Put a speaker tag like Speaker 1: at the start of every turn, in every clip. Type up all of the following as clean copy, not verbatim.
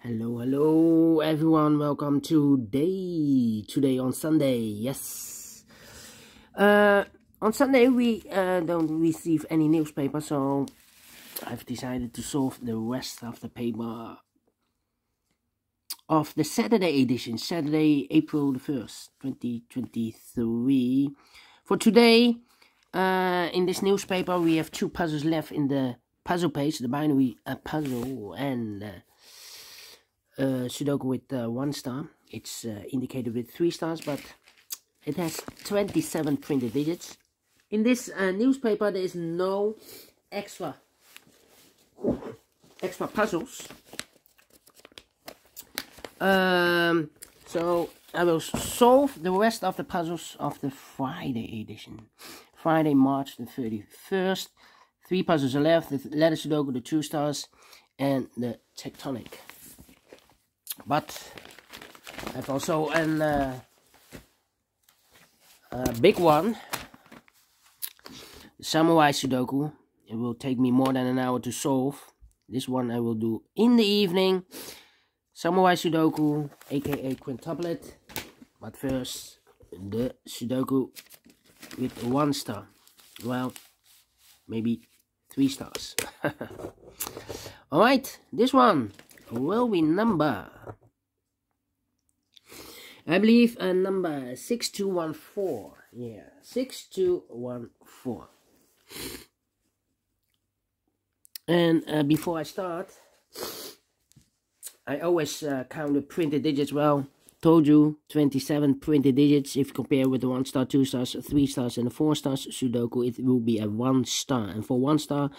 Speaker 1: Hello everyone, welcome to today on Sunday. Yes, on Sunday we don't receive any newspaper, so I've decided to solve the rest of the paper of the Saturday edition, Saturday, April the 1st, 2023. For today, in this newspaper we have two puzzles left in the puzzle page, the binary puzzle and Sudoku with 1 star. It's indicated with 3 stars, but it has 27 printed digits. In this newspaper there is no extra puzzles. So I will solve the rest of the puzzles of the Friday edition, Friday, March the 31st. 3 puzzles are left: the letter Sudoku, the 2 stars, and the tectonic. But I have also a big one, the Samurai Sudoku. It will take me more than an hour to solve. This one I will do in the evening. Samurai Sudoku, aka quintuplet. But first, the Sudoku with 1 star. Well, maybe 3 stars. Alright, this one will be number, I believe, number 6214. Yeah, 6214. And before I start, I always count the printed digits. Well, told you 27 printed digits. If you compare with the 1 star, 2 stars, 3 stars, and the 4 stars Sudoku, it will be a 1 star. And for 1 star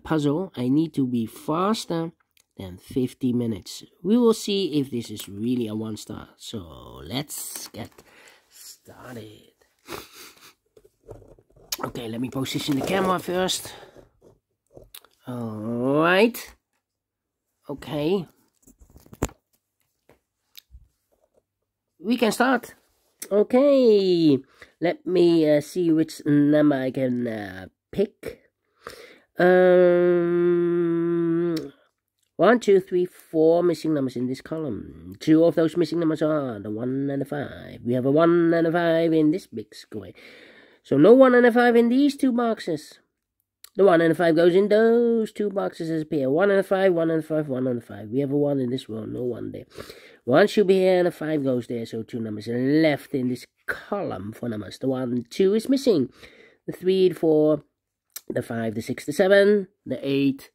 Speaker 1: puzzle, I need to be faster than 50 minutes. We will see if this is really a 1 star. So let's get started. Okay, let me position the camera first. Alright. Okay. We can start. Okay. Let me see which number I can pick. 1, 2, 3, 4 missing numbers in this column. 2 of those missing numbers are the 1 and the 5. We have a 1 and a 5 in this big square. So no 1 and a 5 in these 2 boxes. The 1 and a 5 goes in those 2 boxes as a pair. 1 and a 5, 1 and a 5, 1 and a 5. We have a 1 in this row, no 1 there. 1 should be here and a 5 goes there. So 2 numbers are left in this column for numbers. The 1, 2 is missing. The 3, the 4, the 5, the 6, the 7, the 8.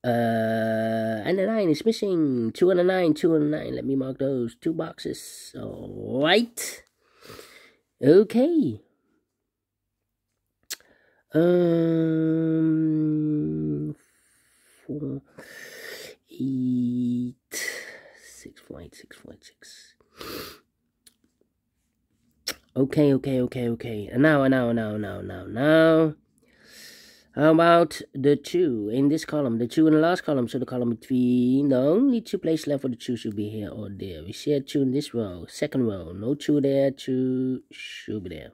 Speaker 1: And the 9 is missing. 2 and a 9, 2 and a 9. Let me mark those 2 boxes. Alright. Okay. 4, 8, 6, 4, 8, 6, 4, 8, 6. Okay. And now. How about the 2 in this column? The 2 in the last column, so the column between. The only 2 places left for the 2 should be here or there. We see a 2 in this row, second row. No 2 there, 2 should be there.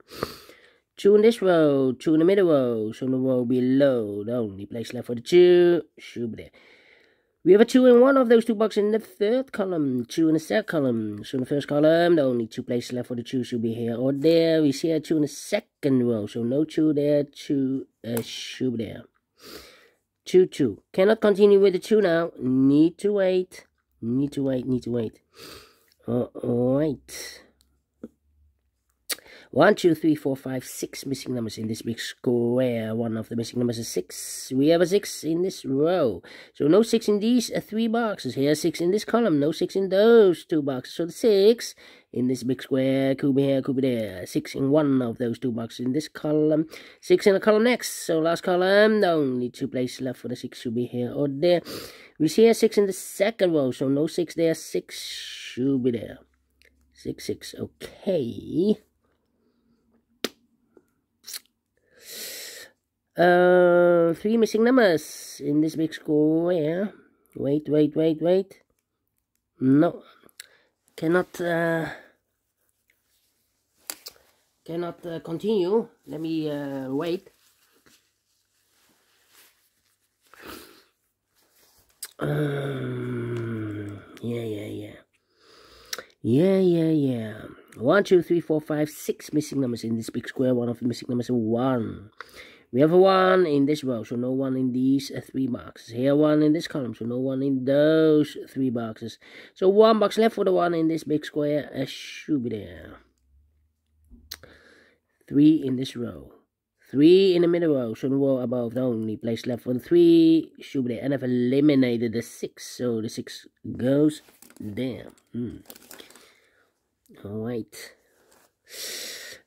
Speaker 1: 2 in this row, 2 in the middle row, so the row below. The only place left for the 2 should be there. We have a 2 in one of those 2 boxes in the third column, 2 in the third column. So in the first column, the only 2 places left for the 2 should be here or there. We see a 2 in the second row, so no 2 there, 2 should be there. 2, 2. Cannot continue with the 2 now. Need to wait. Alright. 1, 2, 3, 4, 5, 6 missing numbers in this big square. One of the missing numbers is 6. We have a 6 in this row. So no 6 in these 3 boxes. Here 6 in this column. No 6 in those 2 boxes. So the 6 in this big square could be here, could be there. 6 in one of those 2 boxes in this column. 6 in the column next. So last column, the only 2 places left for the 6 should be here or there. We see a 6 in the second row. So no 6 there. 6 should be there. 6, 6. Okay. 3 missing numbers in this big square. Wait. No. Cannot continue. Let me wait. Yeah. 1, 2, 3, 4, 5, 6 missing numbers in this big square. One of the missing numbers is 1. We have a 1 in this row, so no 1 in these 3 boxes. Here 1 in this column, so no 1 in those 3 boxes. So 1 box left for the 1 in this big square. Should be there. 3 in this row. 3 in the middle row, so the row above, the only place left for the 3 should be there. And I've eliminated the 6, so the 6 goes there. Alright.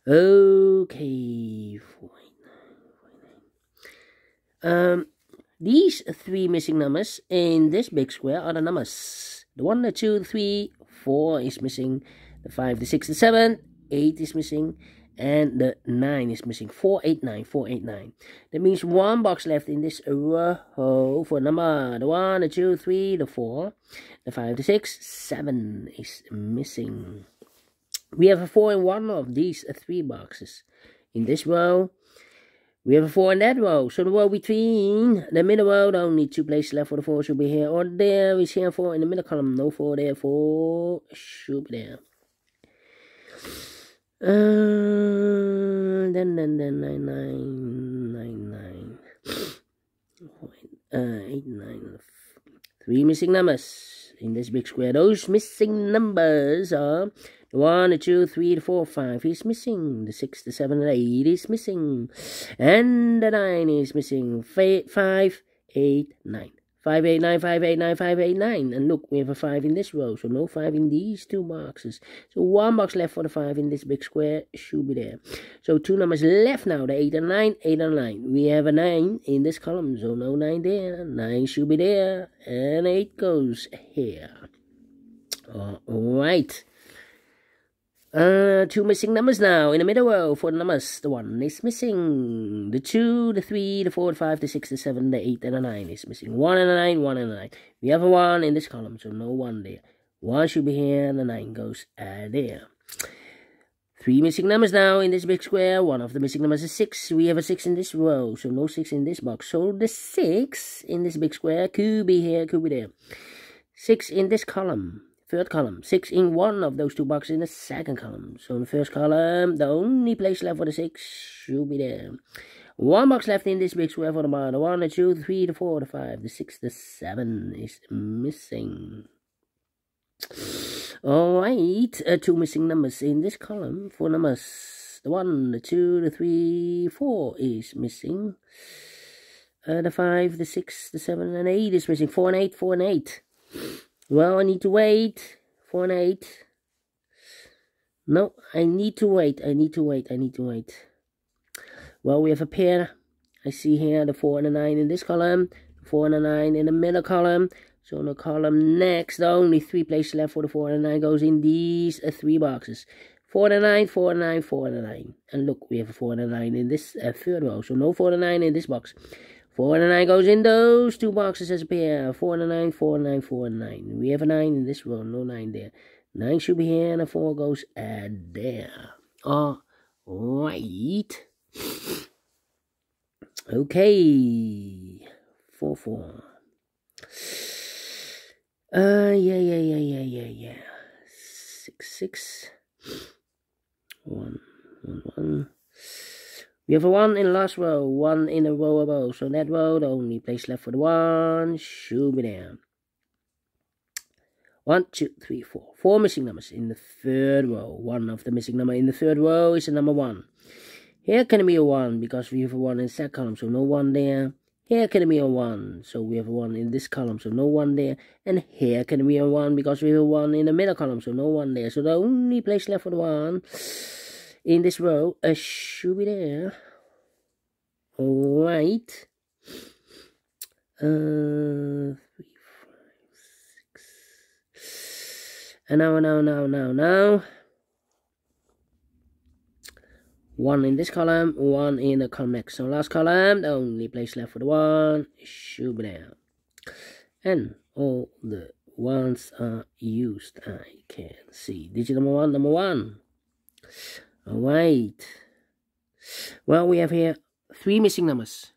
Speaker 1: Okay. 489. These 3 missing numbers in this big square are the numbers. The 1, the 2, the 3, 4 is missing. The 5, the 6, the 7, 8 is missing. And the 9 is missing. 489, 489. That means 1 box left in this row for number. The 1, the 2, 3, the 4, the 5, the 6, 7 is missing. We have a 4 in one of these 3 boxes. In this row, we have a 4 in that row. So the row between the middle row, the only 2 places left for the 4 should be here or there. We see a 4 in the middle column. No 4 there. 4 should be there. Then 9. 8, 9. 3 missing numbers in this big square. Those missing numbers are the 1, the 2, 3, the 4, 5 is missing. The 6, the 7, and 8 is missing. And the 9 is missing. 5, 8, 9. 589, 589, 589. And look, we have a 5 in this row, so no 5 in these 2 boxes. So 1 box left for the 5 in this big square should be there. So 2 numbers left now, the 8 and 9, 8 and 9. We have a 9 in this column, so no 9 there. 9 should be there, and 8 goes here. Alright. 2 missing numbers now in the middle row for the numbers. The 1 is missing. The 2, the 3, the 4, the 5, the 6, the 7, the 8, and the 9 is missing. 1 and a 9, 1 and a 9. We have a 1 in this column, so no 1 there. 1 should be here, and the 9 goes there. 3 missing numbers now in this big square. One of the missing numbers is 6. We have a 6 in this row, so no 6 in this box. So the 6 in this big square could be here, could be there. 6 in this column. Third column, 6 in one of those 2 boxes in the second column. So in the first column, the only place left for the 6 should be there. 1 box left in this big square for the bar. The 1, the 2, the 3, the 4, the 5, the 6, the 7 is missing. Alright, 2 missing numbers in this column for numbers. The 1, the 2, the 3, 4 is missing. The 5, the 6, the 7, and 8 is missing. 4 and 8, 4 and 8. Well, I need to wait. 4 and 8. No, I need to wait. Well, we have a pair. I see here the 4 and the 9 in this column. The 4 and the 9 in the middle column. So in the column next, the only 3 places left for the 4 and the 9 goes in these 3 boxes. 4 and 9, 4 and 9, 4 and 9. And look, we have a 4 and 9 in this third row. So no 4 and 9 in this box. 4 and 9 goes in those 2 boxes as a pair. 4 and 9, 4 and 9, 4 and 9. We have a 9 in this row, no 9 there. 9 should be here, and a 4 goes there. Alright. Okay. 4, 4. Yeah. 6, 6. 1, 1, 1. We have a 1 in the last row, 1 in the row above. So that row, the only place left for the 1 should be there. 1, 2, 3, 4. 4 missing numbers in the third row. 1 of the missing number in the third row is the number 1. Here can be a 1 because we have a 1 in the second column, so no 1 there. Here can be a 1, so we have a 1 in this column, so no 1 there. And here can be a 1 because we have a 1 in the middle column, so no 1 there. So the only place left for the 1 in this row should be there. Alright. 3, 5, 6. And now. 1 in this column, 1 in the column next. So last column, the only place left for the 1 should be there. And all the 1s are used. I can see. Digit number 1. Alright. Well, we have here 3 missing numbers.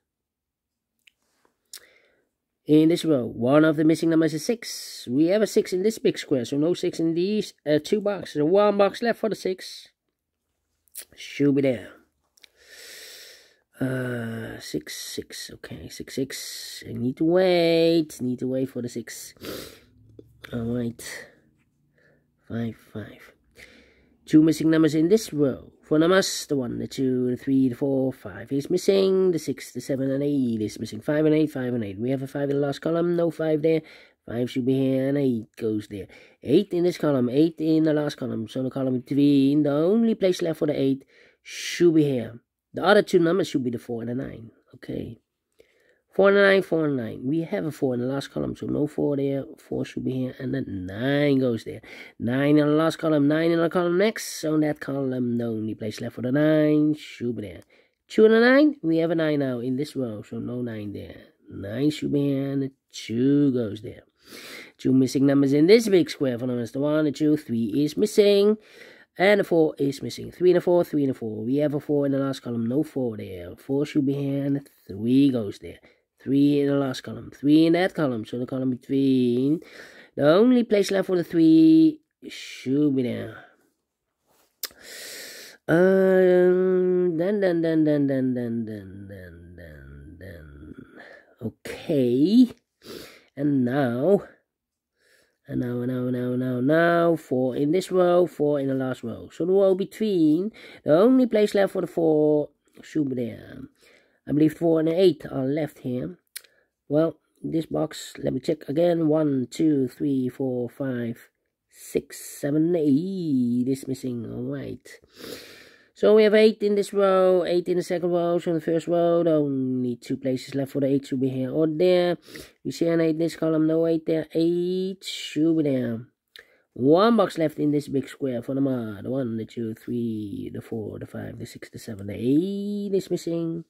Speaker 1: in this row. One of the missing numbers is 6. We have a 6 in this big square, so no 6 in these 2 boxes. So 1 box left for the 6. Should be there. 6, 6. Okay, 6, 6. I need to wait. Need to wait for the 6. Alright. 5, 5. 2 missing numbers in this row. For numbers, the 1, the 2, the 3, the 4, 5 is missing. The 6, the 7, and 8 is missing. 5 and 8, 5 and 8. We have a 5 in the last column. No 5 there. 5 should be here, and 8 goes there. 8 in this column. 8 in the last column. So the column between, the only place left for the 8 should be here. The other 2 numbers should be the 4 and the 9. Okay. 4 and 9, 4 and 9. We have a 4 in the last column, so no 4 there. 4 should be here, and then 9 goes there. 9 in the last column, 9 in the column next. So in that column, the only place left for the 9 should be there. 2 and a 9, we have a 9 now in this row, so no 9 there. 9 should be here, and the 2 goes there. 2 missing numbers in this big square. For numbers, the 1, the 2, 3 is missing. And the 4 is missing. 3 and a 4, 3 and a 4. We have a 4 in the last column, no 4 there. 4 should be here, and 3 goes there. 3 in the last column, 3 in that column, so the column between, the only place left for the 3 should be there. Okay, and now, 4 in this row, 4 in the last row, so the row between, the only place left for the 4 should be there. I believe 4 and 8 are left here. Well, this box, let me check again. 1, 2, 3, 4, 5, 6, 7, 8 is missing. Alright. So we have 8 in this row, 8 in the second row. So in the first row, the only 2 places left for the 8 should be here or there. You see an 8 in this column, no 8 there. 8 should be there. 1 box left in this big square for the mod. The 1, the 2, 3, the 4, the 5, the 6, the 7, the 8 is missing.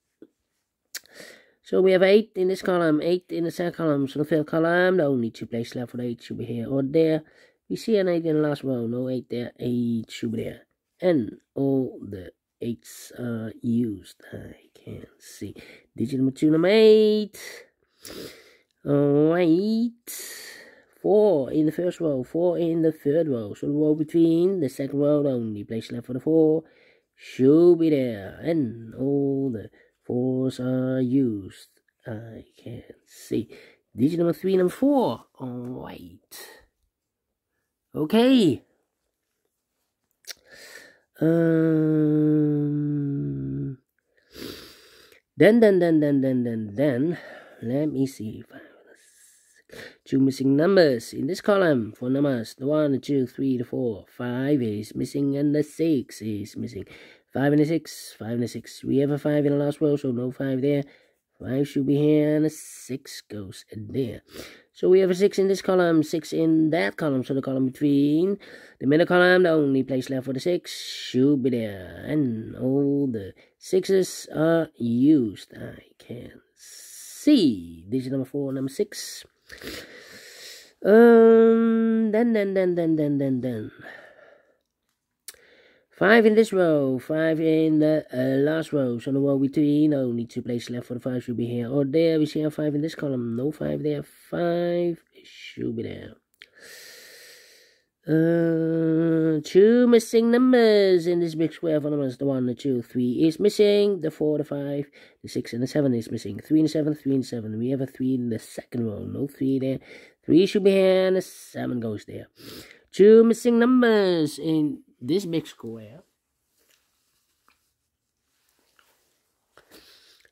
Speaker 1: So we have 8 in this column, 8 in the second column. So the third column, the only 2 places left for the 8 should be here or there. We see an 8 in the last row, no 8 there, 8 should be there. And all the 8s are used. I can't see. Digit number 2, number 8. Alright. 4 in the first row, 4 in the third row. So the row between the second row, the only place left for the 4 should be there. And all the 4s are used. I can't see. Digit number 3, number 4. Alright. Okay. Then, let me see. 2 missing numbers in this column. For numbers, the 1, the 2, 3, the 4, 5 is missing, and the 6 is missing. 5 and a 6, 5 and a 6. We have a 5 in the last row, so no 5 there. 5 should be here, and a 6 goes there. So we have a 6 in this column, 6 in that column. So the column between the middle column, the only place left for the 6 should be there. And all the 6s are used. I can see. Digit number 4, number 6. Then. 5 in this row, 5 in the last row. So the row between, only 2 places left for the 5 should be here or there. We see a 5 in this column, no 5 there. 5 should be there. 2 missing numbers in this big square for numbers. The 1, the 2, 3 is missing. The 4, the 5, the 6, and the 7 is missing. 3 and the 7, 3 and 7. We have a 3 in the second row, no 3 there. 3 should be here, and the 7 goes there. 2 missing numbers in this big square.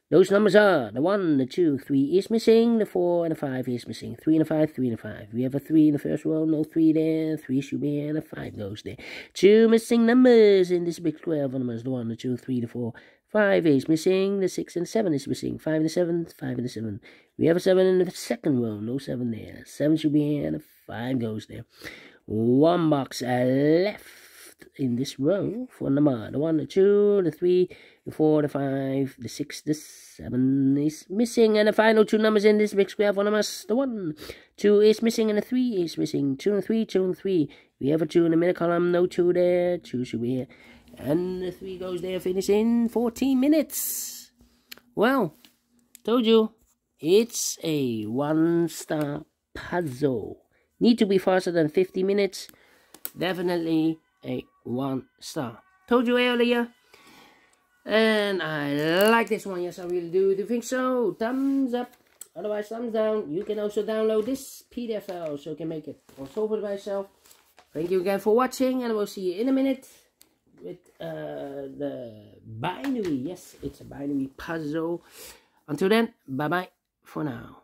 Speaker 1: Those numbers are the 1, the 2, 3 is missing, the 4 and the 5 is missing. 3 and a 5, 3 and a 5. We have a 3 in the first row, no 3 there. 3 should be here, and a 5 goes there. 2 missing numbers in this big square of numbers. The 1, the 2, 3, the 4, 5 is missing. The 6 and the 7 is missing. 5 and the 7, 5 and the 7. We have a 7 in the second row, no 7 there. 7 should be here, and a 5 goes there. 1 box left in this row for number. The 1, the 2, the 3, the 4, the 5, the 6, the 7 is missing, and the final 2 numbers in this big square for numbers. The 1, 2 is missing, and the 3 is missing. 2 and 3, 2 and 3. We have a 2 in the middle column, no 2 there. 2 should be here, and the 3 goes there. Finish in 14 minutes. Well, told you. It's a 1-star puzzle. Need to be faster than 50 minutes. Definitely a 1 star. Told you earlier. And I like this one. Yes, I really do. Do you think so? Thumbs up. Otherwise, thumbs down. You can also download this PDF file so you can make it or solve it by yourself. Thank you again for watching, and we'll see you in a minute with the binary. Yes, it's a binary puzzle. Until then, bye-bye for now.